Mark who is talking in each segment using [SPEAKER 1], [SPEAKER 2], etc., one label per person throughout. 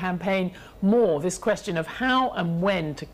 [SPEAKER 1] campaign more this question of how and when to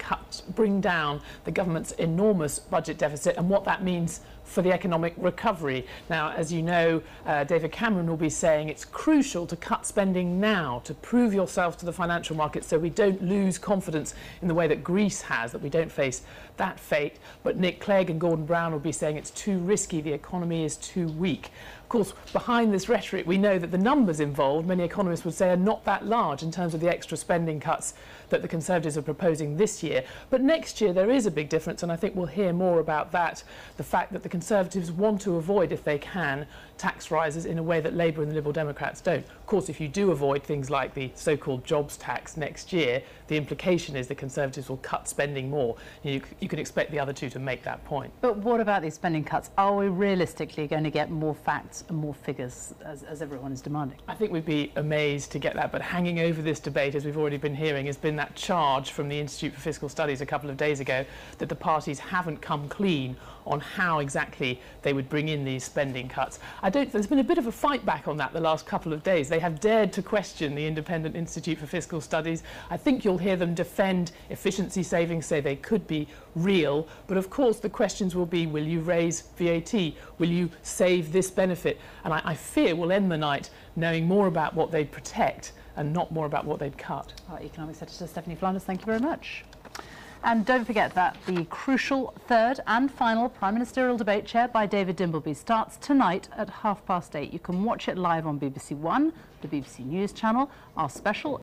[SPEAKER 1] bring down the government's enormous budget deficit and what that means for the economic recovery. Now, as you know, David Cameron will be saying it's crucial to cut spending now to prove yourself to the financial markets so we don't lose confidence in the way that Greece has, that we don't face that fate. But Nick Clegg and Gordon Brown will be saying it's too risky, the economy is too weak. Of course, behind this rhetoric, we know that the numbers involved, many economists would say, are not that large in terms of the extra spending cuts that the Conservatives are proposing this year. But next year there is a big difference, and I think we'll hear more about that, the fact that the Conservatives want to avoid, if they can, tax rises in a way that Labour and the Liberal Democrats don't. Of course, if you do avoid things like the so-called jobs tax next year, the implication is the Conservatives will cut spending more. You can expect the other two to make that point.
[SPEAKER 2] But what about these spending cuts? Are we realistically going to get more facts and more figures as everyone is demanding?
[SPEAKER 1] I think we'd be amazed to get that, but hanging over this debate, as we've already been hearing, has been that charge from the Institute for Fiscal Studies a couple of days ago that the parties haven't come clean on how exactly they would bring in these spending cuts. There's been a bit of a fight back on that the last couple of days. They have dared to question the Independent Institute for Fiscal Studies. I think you'll hear them defend efficiency savings, say they could be real, but of course the questions will be, will you raise VAT? Will you save this benefit? And I fear we'll end the night knowing more about what they'd protect and not more about what they'd cut.
[SPEAKER 2] Our Economics Editor Stephanie Flanders, thank you very much. And don't forget that the crucial third and final Prime Ministerial debate chaired by David Dimbleby starts tonight at 8:30. You can watch it live on BBC One, the BBC News channel, our special